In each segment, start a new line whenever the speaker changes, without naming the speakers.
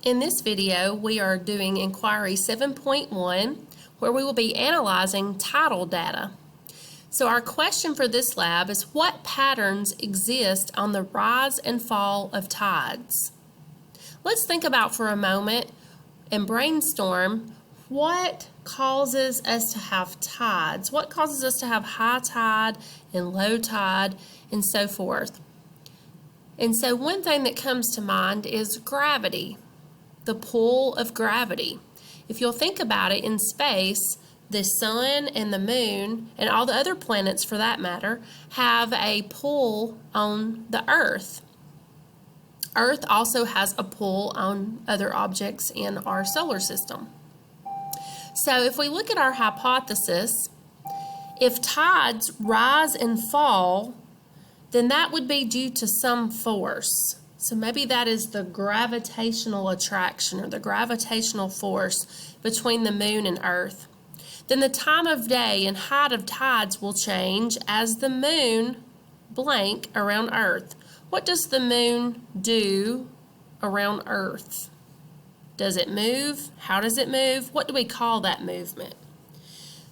In this video, we are doing Inquiry 7.1, where we will be analyzing tidal data. So our question for this lab is, what patterns exist on the rise and fall of tides? Let's think about for a moment and brainstorm what causes us to have tides. What causes us to have high tide and low tide and so forth? And so one thing that comes to mind is gravity. The pull of gravity. If you'll think about it, in space, the sun and the moon, and all the other planets for that matter, have a pull on the Earth. Earth also has a pull on other objects in our solar system. So if we look at our hypothesis, if tides rise and fall, then that would be due to some force. So maybe that is the gravitational attraction or the gravitational force between the moon and Earth. Then the time of day and height of tides will change as the moon blank around Earth. What does the moon do around Earth? Does it move? How does it move? What do we call that movement?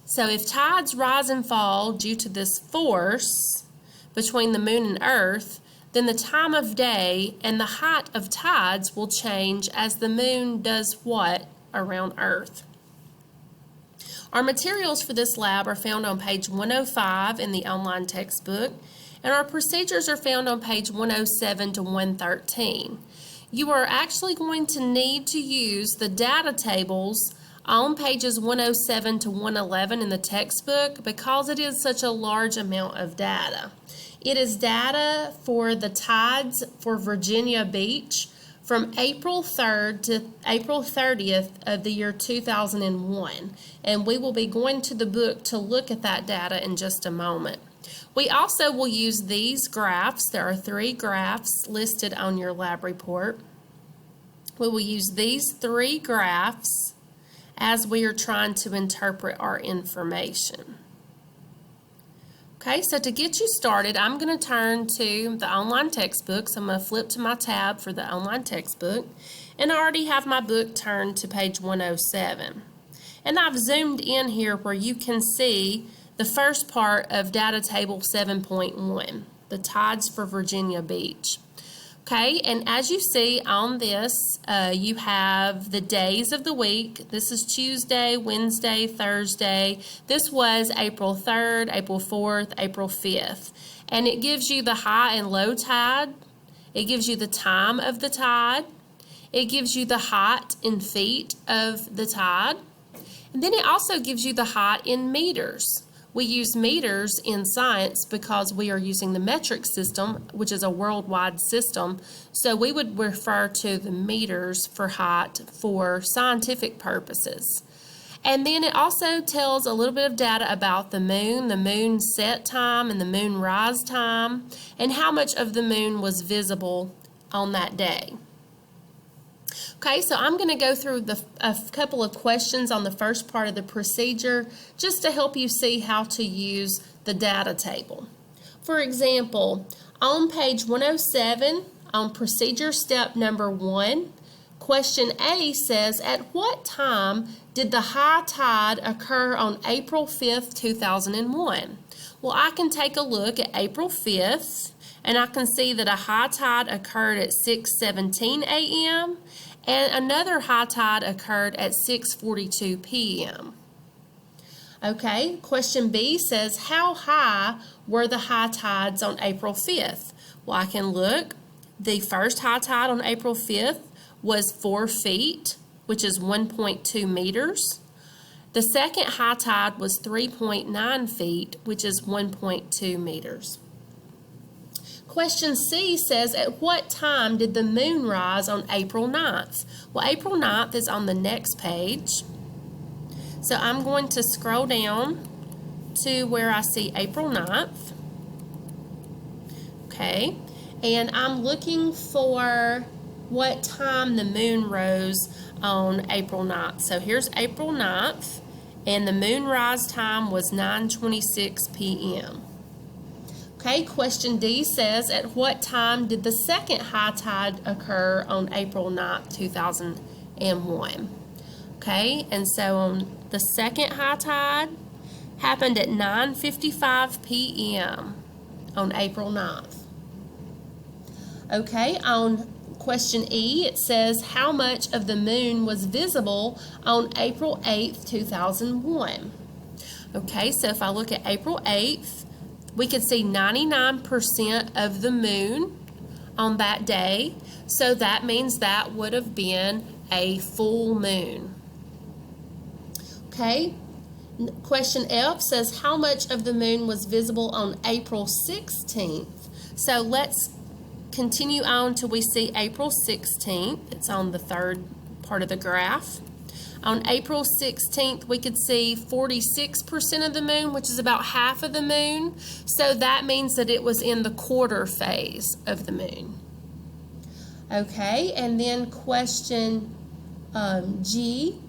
So if tides rise and fall due to this force between the moon and Earth, then the time of day and the height of tides will change as the moon does what around Earth. Our materials for this lab are found on page 105 in the online textbook, and our procedures are found on page 107 to 113. You are actually going to need to use the data tables on pages 107 to 111 in the textbook because it is such a large amount of data. It is data for the tides for Virginia Beach from April 3rd to April 30th of the year 2001. And we will be going to the book to look at that data in just a moment. We also will use these graphs. There are 3 graphs listed on your lab report. We will use these 3 graphs as we are trying to interpret our information. Okay, so to get you started, I'm going to turn to the online textbook. So I'm going to flip to my tab for the online textbook. And I already have my book turned to page 107. And I've zoomed in here where you can see the first part of data table 7.1, the tides for Virginia Beach. Okay, and as you see on this, you have the days of the week. This is Tuesday, Wednesday, Thursday. This was April 3rd, April 4th, April 5th. And it gives you the high and low tide. It gives you the time of the tide. It gives you the height in feet of the tide. And then it also gives you the height in meters. We use meters in science because we are using the metric system, which is a worldwide system. So we would refer to the meters for height for scientific purposes. And then it also tells a little bit of data about the moon set time and the moon rise time, and how much of the moon was visible on that day. Okay, so I'm going to go through a couple of questions on the first part of the procedure just to help you see how to use the data table. For example, on page 107, on procedure step number 1, question A says, at what time did the high tide occur on April 5th, 2001? Well, I can take a look at April 5th, and I can see that a high tide occurred at 6:17 a.m., and another high tide occurred at 6:42 p.m. Okay, question B says, how high were the high tides on April 5th? Well, I can look. The first high tide on April 5th was 4 feet, which is 1.2 meters. The second high tide was 3.9 feet, which is 1.2 meters. Question C says, at what time did the moon rise on April 9th? Well, April 9th is on the next page. So I'm going to scroll down to where I see April 9th. Okay, and I'm looking for what time the moon rose on April 9th. So here's April 9th, and the moon rise time was 9:26 p.m. Okay, question D says, at what time did the second high tide occur on April 9th, 2001? Okay, and so on the second high tide happened at 9:55 p.m. on April 9th. Okay, on question E, it says, how much of the moon was visible on April 8th, 2001? Okay, so if I look at April 8th, we could see 99% of the moon on that day, so that means that would have been a full moon. Okay, question F says, how much of the moon was visible on April 16th? So let's continue on till we see April 16th. It's on the third part of the graph. On April 16th, we could see 46% of the moon, which is about half of the moon. So that means that it was in the quarter phase of the moon. Okay, and then question G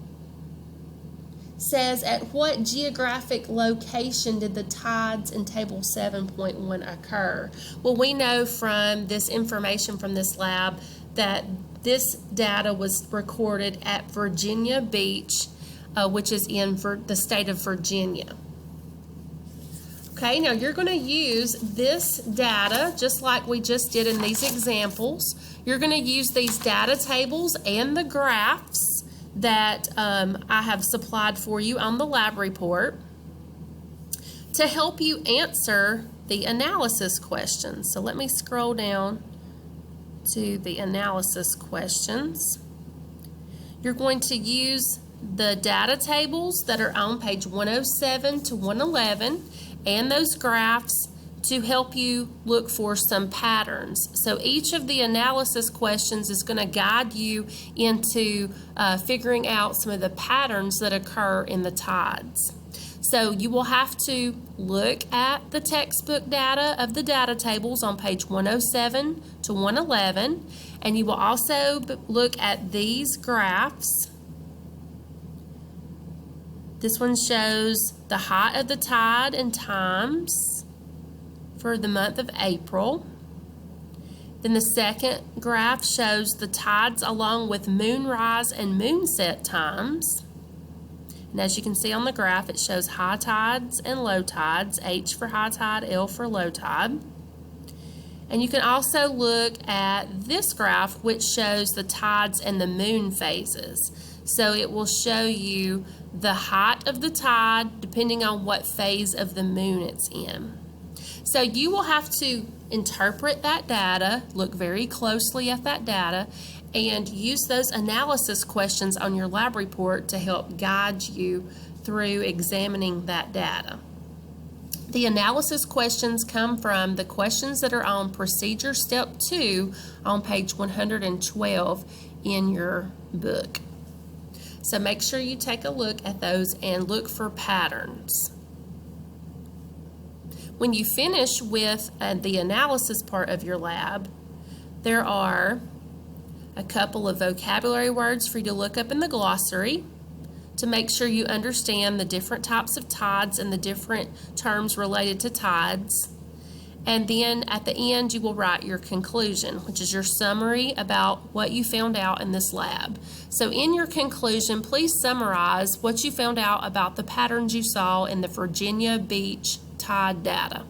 says, at what geographic location did the tides in Table 7.1 occur? Well, we know from this information from this lab that this data was recorded at Virginia Beach, which is in the state of Virginia. Okay, now you're going to use this data just like we just did in these examples. You're going to use these data tables and the graphs that I have supplied for you on the lab report to help you answer the analysis questions. So let me scroll down to the analysis questions. You're going to use the data tables that are on page 107 to 111 and those graphs to help you look for some patterns. So each of the analysis questions is going to guide you into figuring out some of the patterns that occur in the tides. So you will have to look at the textbook data of the data tables on page 107 to 111, and you will also look at these graphs. This one shows the height of the tide and times for the month of April. Then the second graph shows the tides along with moonrise and moonset times. And as you can see on the graph, it shows high tides and low tides, H for high tide, L for low tide. And you can also look at this graph, which shows the tides and the moon phases. So it will show you the height of the tide depending on what phase of the moon it's in. So you will have to interpret that data, look very closely at that data, and use those analysis questions on your lab report to help guide you through examining that data. The analysis questions come from the questions that are on Procedure Step 2 on page 112 in your book. So make sure you take a look at those and look for patterns. When you finish with the analysis part of your lab, there are a couple of vocabulary words for you to look up in the glossary to make sure you understand the different types of tides and the different terms related to tides. And then at the end, you will write your conclusion, which is your summary about what you found out in this lab. So in your conclusion, please summarize what you found out about the patterns you saw in the Virginia Beach tide data.